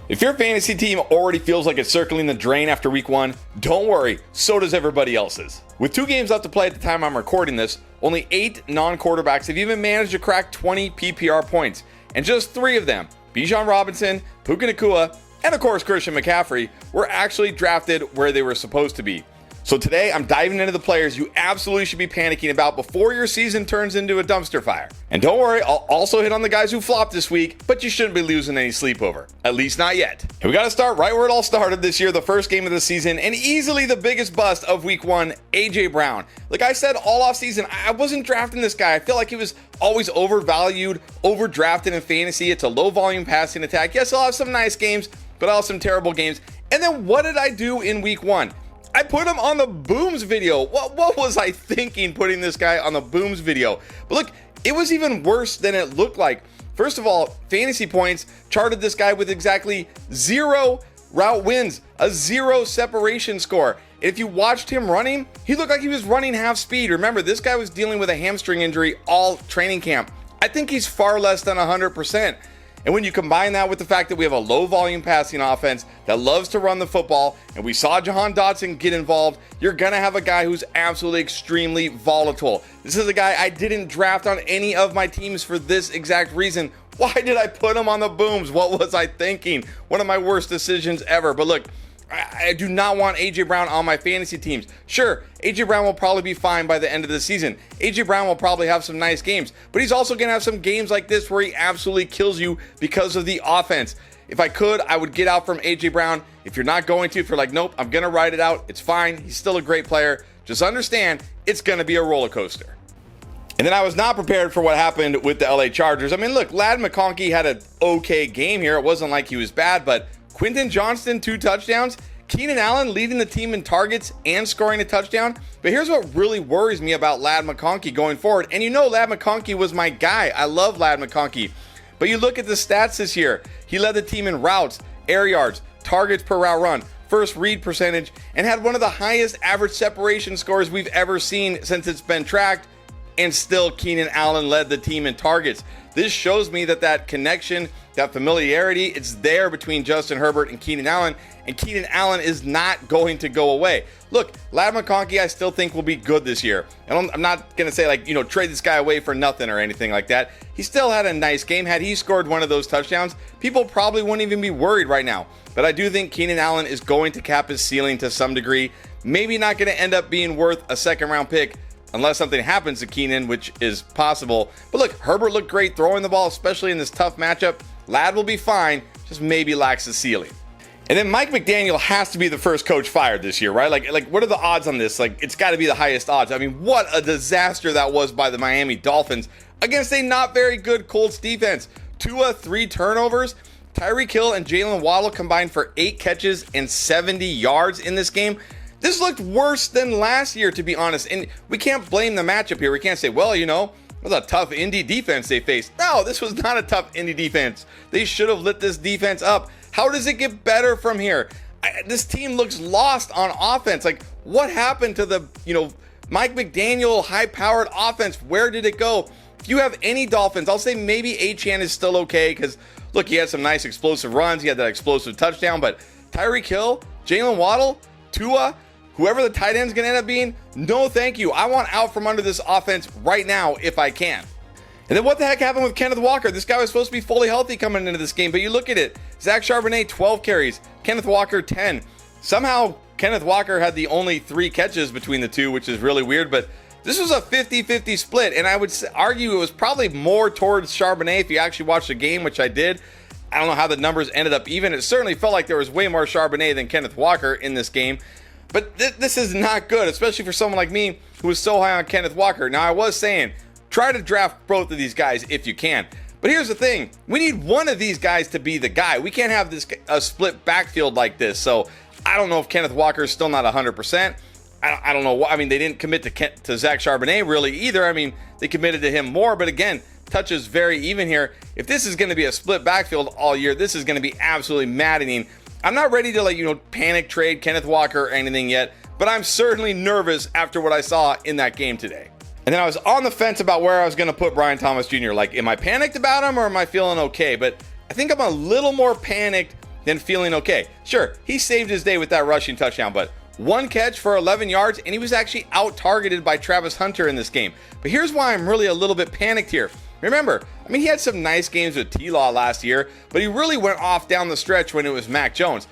If your fantasy team already feels like it's circling the drain after week 1, don't worry, so does everybody else's. With 2 games left to play at the time I'm recording this, only 8 non-quarterbacks have even managed to crack 20 PPR points, and just 3 of them, Bijan Robinson, Puka Nacua, and of course Christian McCaffrey, were actually drafted where they were supposed to be. So today, I'm diving into the players you absolutely should be panicking about before your season turns into a dumpster fire. And don't worry, I'll also hit on the guys who flopped this week, but you shouldn't be losing any sleep over. At least not yet. And we got to start right where it all started this year, the first game of the season, and easily the biggest bust of week 1, A.J. Brown. Like I said all off season, I wasn't drafting this guy. I feel like he was always overvalued, overdrafted in fantasy. It's a low volume passing attack. Yes, I'll have some nice games, but I'll have some terrible games. And then what did I do in week 1? I put him on the Booms video. What was I thinking putting this guy on the Booms video? But look, it was even worse than it looked like. First of all, fantasy points charted this guy with exactly 0 route wins, a 0 separation score. And if you watched him running, he looked like he was running half speed. Remember, this guy was dealing with a hamstring injury all training camp. I think he's far less than 100%. And when you combine that with the fact that we have a low volume passing offense that loves to run the football, and we saw Jahan Dotson get involved, you're going to have a guy who's absolutely extremely volatile. This is a guy I didn't draft on any of my teams for this exact reason. Why did I put him on the Booms? What was I thinking? One of my worst decisions ever. But look, I do not want A.J. Brown on my fantasy teams. Sure, A.J. Brown will probably be fine by the end of the season. A.J. Brown will probably have some nice games, but he's also going to have some games like this where he absolutely kills you because of the offense. If I could, I would get out from A.J. Brown. If you're not going to, if you're like, nope, I'm going to ride it out, it's fine. He's still a great player. Just understand, it's going to be a roller coaster. And then I was not prepared for what happened with the LA Chargers. I mean, look, Ladd McConkey had an okay game here. It wasn't like he was bad, but Quentin Johnston, 2 touchdowns. Keenan Allen leading the team in targets and scoring a touchdown. But here's what really worries me about Ladd McConkey going forward. And you know Ladd McConkey was my guy. I love Ladd McConkey. But you look at the stats this year. He led the team in routes, air yards, targets per route run, first read percentage, and had one of the highest average separation scores we've ever seen since it's been tracked. And still Keenan Allen led the team in targets. This shows me that connection, that familiarity, it's there between Justin Herbert and Keenan Allen is not going to go away. Look, Ladd McConkey I still think will be good this year. And I'm not going to say trade this guy away for nothing or anything like that. He still had a nice game. Had he scored one of those touchdowns, people probably wouldn't even be worried right now. But I do think Keenan Allen is going to cap his ceiling to some degree. Maybe not going to end up being worth a second round pick, unless something happens to Keenan, which is possible. But look, Herbert looked great throwing the ball, especially in this tough matchup. Ladd will be fine, just maybe lacks the ceiling. And then Mike McDaniel has to be the first coach fired this year, right? Like what are the odds on this? Like, it's got to be the highest odds. I mean, what a disaster that was by the Miami Dolphins against a not very good Colts defense. Tua, 3 turnovers. Tyreek Hill and Jalen Waddle combined for 8 catches and 70 yards in this game. This looked worse than last year, to be honest. And we can't blame the matchup here. We can't say, well, it was a tough Indy defense they faced. No, this was not a tough Indy defense. They should have lit this defense up. How does it get better from here? This team looks lost on offense. Like, what happened to the, Mike McDaniel high-powered offense? Where did it go? If you have any Dolphins, I'll say maybe Achane is still okay because, look, he had some nice explosive runs. He had that explosive touchdown. But Tyreek Hill, Jalen Waddle, Tua, whoever the tight end is going to end up being, no thank you. I want out from under this offense right now if I can. And then what the heck happened with Kenneth Walker? This guy was supposed to be fully healthy coming into this game, but you look at it. Zach Charbonnet, 12 carries. Kenneth Walker, 10. Somehow, Kenneth Walker had the only 3 catches between the two, which is really weird, but this was a 50-50 split, and I would argue it was probably more towards Charbonnet if you actually watched the game, which I did. I don't know how the numbers ended up even. It certainly felt like there was way more Charbonnet than Kenneth Walker in this game. But this is not good, especially for someone like me who was so high on Kenneth Walker. Now, I was saying, try to draft both of these guys if you can. But here's the thing. We need one of these guys to be the guy. We can't have a split backfield like this. So I don't know if Kenneth Walker is still not 100%. I don't know. I mean, they didn't commit to Zach Charbonnet really either. I mean, they committed to him more. But again, touches very even here. If this is going to be a split backfield all year, this is going to be absolutely maddening. I'm not ready to panic trade Kenneth Walker or anything yet, but I'm certainly nervous after what I saw in that game today. And then I was on the fence about where I was going to put Brian Thomas Jr. Like, am I panicked about him or am I feeling okay? But I think I'm a little more panicked than feeling okay. Sure, he saved his day with that rushing touchdown, but one catch for 11 yards, and he was actually out-targeted by Travis Hunter in this game. But here's why I'm really a little bit panicked here. Remember, he had some nice games with T-Law last year, but he really went off down the stretch when it was Mac Jones.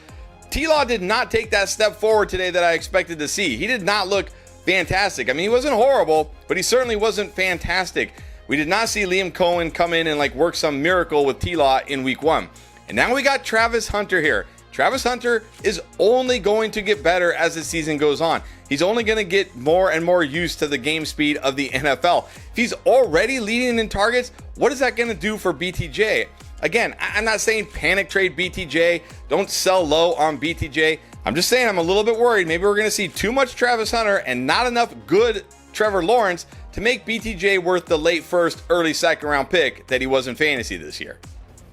T-Law did not take that step forward today that I expected to see. He did not look fantastic. He wasn't horrible, but he certainly wasn't fantastic. We did not see Liam Cohen come in and work some miracle with T-Law in week 1. And now we got Travis Hunter here. Travis Hunter is only going to get better as the season goes on. He's only going to get more and more used to the game speed of the NFL. If he's already leading in targets, what is that going to do for BTJ? Again, I'm not saying panic trade BTJ. Don't sell low on BTJ. I'm just saying I'm a little bit worried. Maybe we're going to see too much Travis Hunter and not enough good Trevor Lawrence to make BTJ worth the late first, early second round pick that he was in fantasy this year.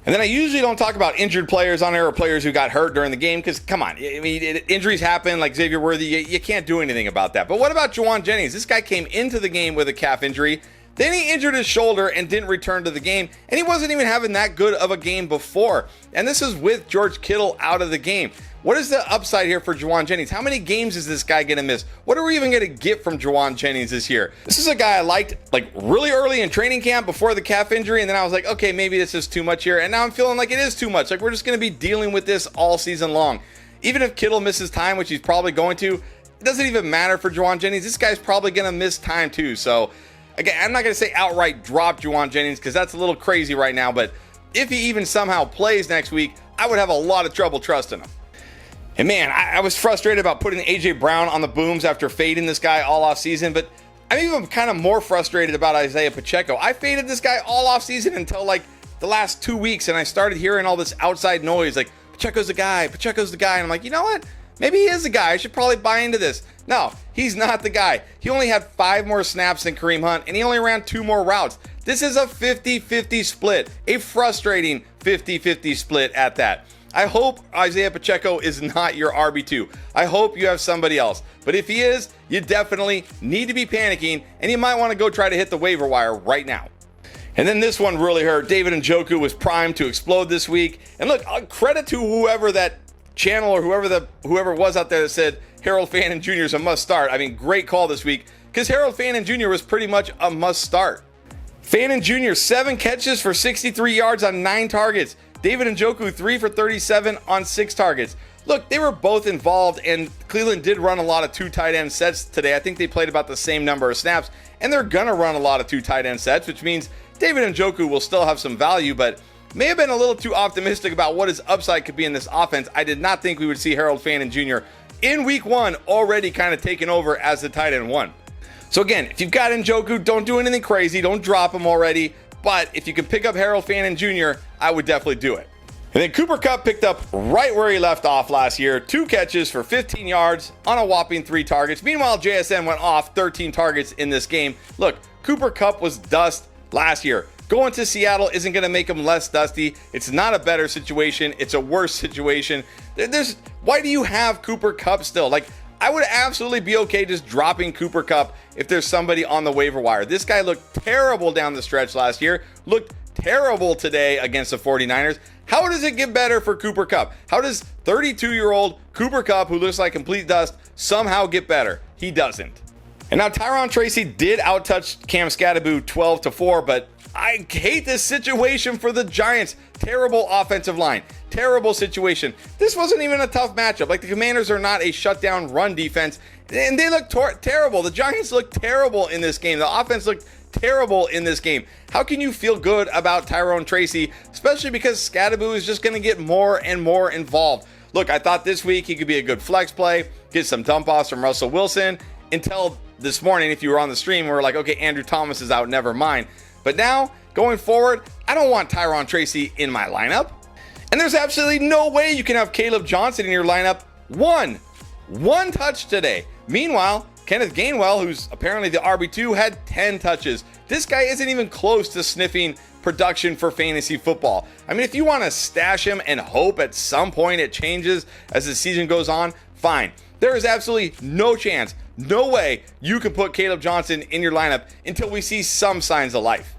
And then I usually don't talk about injured players on air or players who got hurt during the game because, come on, injuries happen like Xavier Worthy. You can't do anything about that. But what about Jauan Jennings? This guy came into the game with a calf injury. Then he injured his shoulder and didn't return to the game. And he wasn't even having that good of a game before. And this is with George Kittle out of the game. What is the upside here for Jauan Jennings? How many games is this guy going to miss? What are we even going to get from Jauan Jennings this year? This is a guy I liked really early in training camp before the calf injury. And then I was like, okay, maybe this is too much here. And now I'm feeling like it is too much. We're just going to be dealing with this all season long. Even if Kittle misses time, which he's probably going to, it doesn't even matter for Jauan Jennings. This guy's probably going to miss time too. So again, I'm not going to say outright drop Jauan Jennings because that's a little crazy right now. But if he even somehow plays next week, I would have a lot of trouble trusting him. And man, I was frustrated about putting A.J. Brown on the booms after fading this guy all off season, but I'm even kind of more frustrated about Isaiah Pacheco. I faded this guy all off season until the last 2 weeks, and I started hearing all this outside noise Pacheco's the guy, and I'm like, you know what? Maybe he is the guy. I should probably buy into this. No, he's not the guy. He only had 5 more snaps than Kareem Hunt, and he only ran 2 more routes. This is a 50-50 split, a frustrating 50-50 split at that. I hope Isaiah Pacheco is not your RB2. I hope you have somebody else. But if he is, you definitely need to be panicking, and you might want to go try to hit the waiver wire right now. And then this one really hurt. David Njoku was primed to explode this week. And look, credit to whoever that channel or whoever was out there that said Harold Fannin Jr. is a must start. Great call this week because Harold Fannin Jr. was pretty much a must start. Fannin Jr., 7 catches for 63 yards on 9 targets. David Njoku, 3 for 37 on 6 targets. Look, they were both involved, and Cleveland did run a lot of 2 tight end sets today. I think they played about the same number of snaps, and they're going to run a lot of 2 tight end sets, which means David Njoku will still have some value, but may have been a little too optimistic about what his upside could be in this offense. I did not think we would see Harold Fannin Jr. in week 1 already kind of taking over as the tight end 1. So again, if you've got Njoku, don't do anything crazy. Don't drop him already. But if you can pick up Harold Fannin Jr., I would definitely do it. And then Cooper Kupp picked up right where he left off last year. 2 catches for 15 yards on a whopping 3 targets. Meanwhile, JSN went off 13 targets in this game. Look, Cooper Kupp was dust last year. Going to Seattle isn't going to make him less dusty. It's not a better situation. It's a worse situation. Why do you have Cooper Kupp still? I would absolutely be okay just dropping Cooper Kupp if there's somebody on the waiver wire. This guy looked terrible down the stretch last year. Looked terrible today against the 49ers. How does it get better for Cooper Kupp? How does 32-year-old Cooper Kupp, who looks like complete dust, somehow get better? He doesn't. And now Tyron Tracy did outtouch Cam Skattebo 12-4, but I hate this situation for the Giants. Terrible offensive line. Terrible situation. This wasn't even a tough matchup. The Commanders are not a shutdown run defense, and they look terrible. The Giants looked terrible in this game. The offense looked terrible in this game. How can you feel good about Tyron Tracy, especially because Skattebo is just going to get more and more involved? Look, I thought this week he could be a good flex play, get some dump offs from Russell Wilson, until this morning, if you were on the stream, we were like, okay, Andrew Thomas is out, never mind. But now, going forward, I don't want Tyron Tracy in my lineup. And there's absolutely no way you can have Caleb Johnson in your lineup. One touch today. Meanwhile, Kenneth Gainwell, who's apparently the RB2, had 10 touches. This guy isn't even close to sniffing production for fantasy football. If you want to stash him and hope at some point it changes as the season goes on, fine. There is absolutely no chance, no way you can put Caleb Johnson in your lineup until we see some signs of life.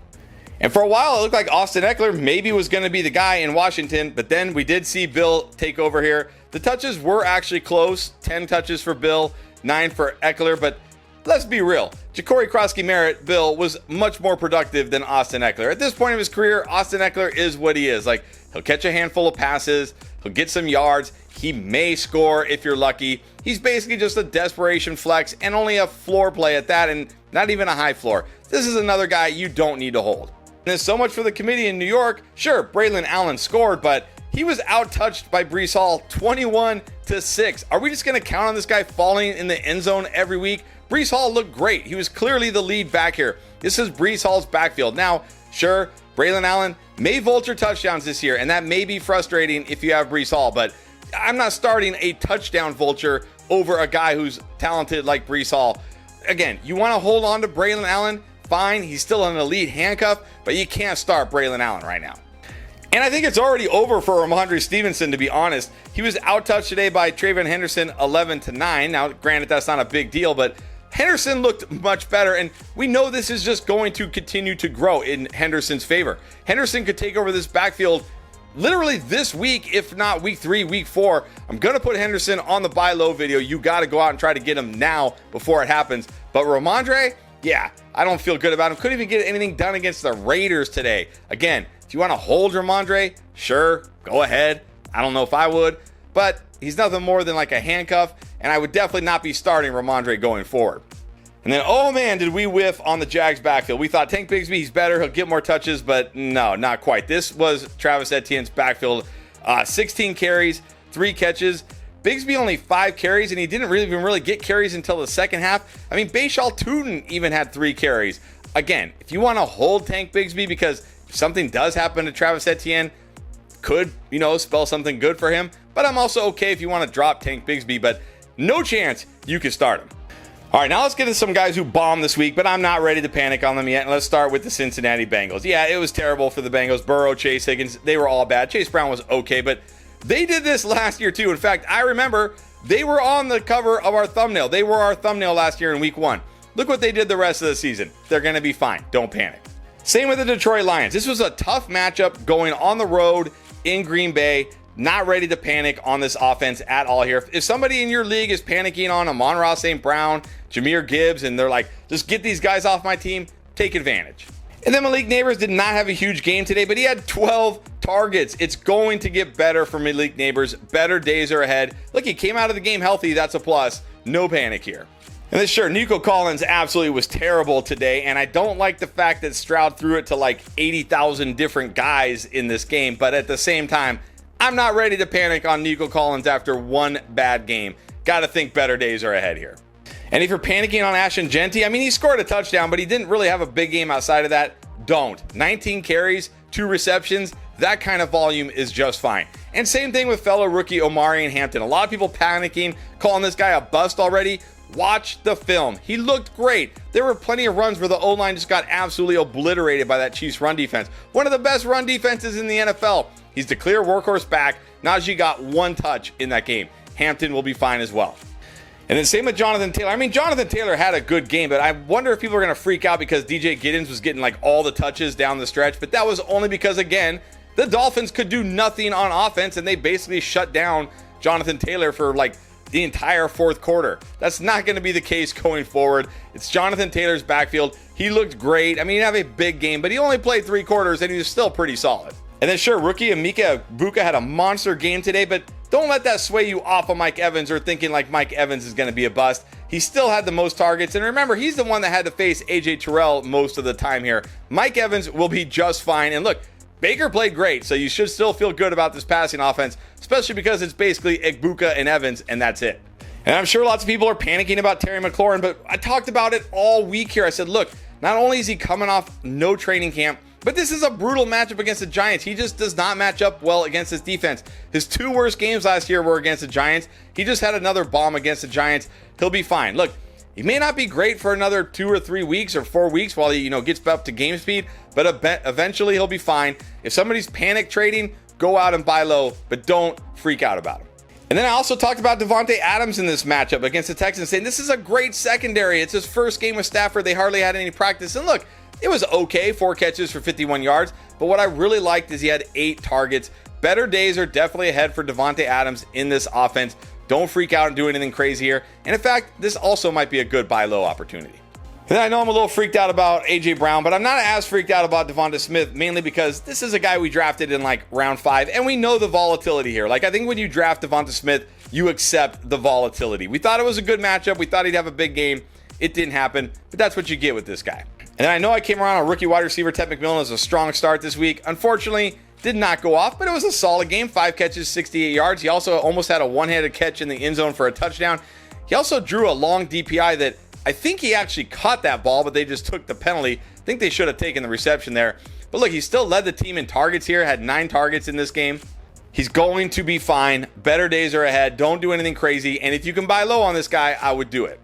And for a while, it looked like Austin Ekeler maybe was going to be the guy in Washington, but then we did see Bill take over here. The touches were actually close, 10 touches for Bill, 9 for Ekeler, but let's be real. Ja'Cory Krosky-Merritt, Bill, was much more productive than Austin Ekeler. At this point of his career, Austin Ekeler is what he is. Like, he'll catch a handful of passes, he'll get some yards, he may score if you're lucky. He's basically just a desperation flex and only a floor play at that, and not even a high floor. This is another guy you don't need to hold. And there's so much for the committee in New York. Sure, Braylon Allen scored, but he was out-touched by Breece Hall 21-6. Are we just going to count on this guy falling in the end zone every week? Breece Hall looked great. He was clearly the lead back here. This is Breece Hall's backfield. Now, sure, Braylon Allen may vulture touchdowns this year, and that may be frustrating if you have Breece Hall, but I'm not starting a touchdown vulture over a guy who's talented like Breece Hall. Again, you want to hold on to Braylon Allen? Fine, he's still an elite handcuff, but you can't start Braylon Allen right now. And I think it's already over for Rhamondre Stevenson, to be honest. He was out-touched today by TreVeyon Henderson 11-9. Now, granted, that's not a big deal, but Henderson looked much better, and we know this is just going to continue to grow in Henderson's favor. Henderson could take over this backfield literally this week, if not week 3, week 4. I'm going to put Henderson on the buy low video. You got to go out and try to get him now before it happens. But Rhamondre, yeah, I don't feel good about him. Couldn't even get anything done against the Raiders today. Again, if you want to hold Rhamondre, sure, go ahead. I don't know if I would, but he's nothing more than like a handcuff, and I would definitely not be starting Rhamondre going forward. And then, oh man, did we whiff on the Jags backfield. We thought Tank Bigsby, he's better, he'll get more touches, but no, not quite. This was Travis Etienne's backfield. 16 carries, 3 catches. Bigsby only 5 carries, and he didn't really get carries until the second half. I mean, Bashal Tootin even had 3 carries. Again, if you want to hold Tank Bigsby because if something does happen to Travis Etienne, could, spell something good for him. But I'm also okay if you want to drop Tank Bigsby, but no chance you can start him. All right, now let's get to some guys who bombed this week, but I'm not ready to panic on them yet. And let's start with the Cincinnati Bengals. Yeah, it was terrible for the Bengals. Burrow, Chase Higgins, they were all bad. Chase Brown was okay, but they did this last year too. In fact, I remember they were on the cover of our thumbnail. They were our thumbnail last year in week 1. Look what they did the rest of the season. They're going to be fine. Don't panic. Same with the Detroit Lions. This was a tough matchup going on the road in Green Bay. Not ready to panic on this offense at all here. If somebody in your league is panicking on Amon-Ra St. Brown, Jahmyr Gibbs, and they're like, just get these guys off my team, take advantage. And then Malik Neighbors did not have a huge game today, but he had 12 targets. It's going to get better for Malik Neighbors. Better days are ahead. Look, he came out of the game healthy. That's a plus. No panic here. And then sure, Nico Collins absolutely was terrible today, and I don't like the fact that Stroud threw it to like 80,000 different guys in this game, but at the same time, I'm not ready to panic on Nico Collins after one bad game. Got to think better days are ahead here. And if you're panicking on Ashton Jeanty, I mean, he scored a touchdown, but he didn't really have a big game outside of that. Don't. 19 carries, 2 receptions. That kind of volume is just fine. And same thing with fellow rookie Omarion Hampton. A lot of people panicking, calling this guy a bust already. Watch the film. He looked great. There were plenty of runs where the O-line just got absolutely obliterated by that Chiefs run defense. One of the best run defenses in the NFL. He's the clear workhorse back. Najee got 1 touch in that game. Hampton will be fine as well. And then same with Jonathan Taylor. I mean, Jonathan Taylor had a good game, but I wonder if people are going to freak out because DJ Giddens was getting like all the touches down the stretch. But that was only because, again, the Dolphins could do nothing on offense, and they basically shut down Jonathan Taylor for like the entire fourth quarter. That's not going to be the case going forward. It's Jonathan Taylor's backfield. He looked great. I mean, he didn't have a big game, but he only played 3 quarters, and he was still pretty solid. And then sure, rookie Emeka Egbuka had a monster game today, but don't let that sway you off of Mike Evans or thinking like Mike Evans is going to be a bust. He still had the most targets, and remember, he's the one that had to face AJ Terrell most of the time here. Mike Evans will be just fine, and look, Baker played great, so you should still feel good about this passing offense, especially because it's basically Egbuka and Evans, and that's it. And I'm sure lots of people are panicking about Terry McLaurin, but I talked about it all week here. I said, look, not only is he coming off no training camp, but this is a brutal matchup against the Giants. He just does not match up well against this defense. His 2 worst games last year were against the Giants. He just had another bomb against the Giants. He'll be fine. Look, he may not be great for another 2 or 3 weeks or 4 weeks while he, gets up to game speed, but eventually he'll be fine. If somebody's panic trading, go out and buy low, but don't freak out about him. And then I also talked about Devontae Adams in this matchup against the Texans, saying this is a great secondary. It's his first game with Stafford. They hardly had any practice. And look, it was okay, 4 catches for 51 yards. But what I really liked is he had 8 targets. Better days are definitely ahead for Davante Adams in this offense. Don't freak out and do anything crazy here. And in fact, this also might be a good buy low opportunity. And I know I'm a little freaked out about A.J. Brown, but I'm not as freaked out about Devonta Smith, mainly because this is a guy we drafted in like round 5, and we know the volatility here. Like, I think when you draft Devonta Smith, you accept the volatility. We thought it was a good matchup. We thought he'd have a big game. It didn't happen, but that's what you get with this guy. And I know I came around on rookie wide receiver Ted McMillan as a strong start this week. Unfortunately, did not go off, but it was a solid game. 5 catches, 68 yards. He also almost had a one-handed catch in the end zone for a touchdown. He also drew a long DPI that I think he actually caught that ball, but they just took the penalty. I think they should have taken the reception there. But look, he still led the team in targets here, had 9 targets in this game. He's going to be fine. Better days are ahead. Don't do anything crazy. And if you can buy low on this guy, I would do it.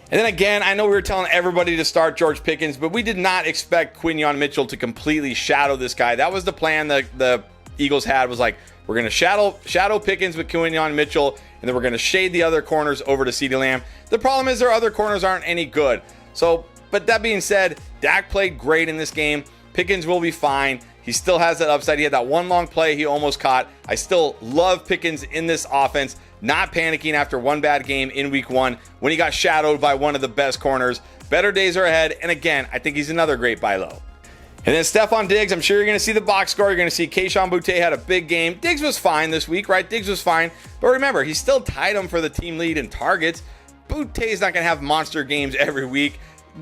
And then again, I know we were telling everybody to start George Pickens, but we did not expect Quinyon Mitchell to completely shadow this guy. That was the plan that the Eagles had, was like, we're going to shadow Pickens with Quinyon Mitchell, and then we're going to shade the other corners over to CeeDee Lamb. The problem is their other corners aren't any good. So, but that being said, Dak played great in this game. Pickens will be fine. He still has that upside. He had that one long play he almost caught. I still love Pickens in this offense, not panicking after one bad game in week 1 when he got shadowed by one of the best corners. Better days are ahead. And again, I think he's another great buy low. And then Stephon Diggs, I'm sure you're going to see the box score. You're going to see Kayshon Boutte had a big game. Diggs was fine this week, right? Diggs was fine. But remember, he still tied him for the team lead in targets. Boutte's not going to have monster games every week.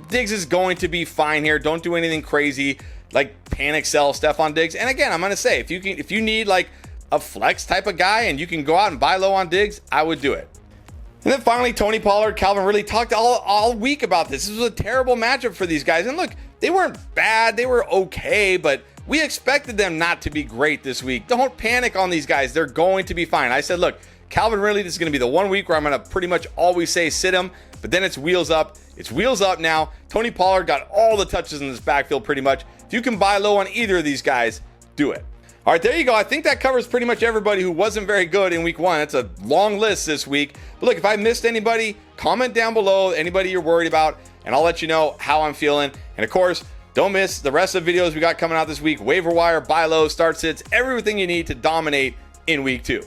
Diggs is going to be fine here. Don't do anything crazy like panic sell Stephon Diggs. And again, I'm going to say, if you need like a flex type of guy and you can go out and buy low on Diggs, I would do it. And then finally, Tony Pollard, Calvin really talked all week about this. This was a terrible matchup for these guys. And look, they weren't bad. They were okay, but we expected them not to be great this week. Don't panic on these guys. They're going to be fine. I said, look, Calvin Ridley, this is going to be the one week where I'm going to pretty much always say sit him, but then it's wheels up. It's wheels up now. Tony Pollard got all the touches in this backfield pretty much. If you can buy low on either of these guys, do it. All right, there you go. I think that covers pretty much everybody who wasn't very good in week 1. It's a long list this week. But look, if I missed anybody, comment down below, anybody you're worried about, and I'll let you know how I'm feeling. And of course, don't miss the rest of the videos we got coming out this week. Waiver wire, buy low, start sits, everything you need to dominate in week 2.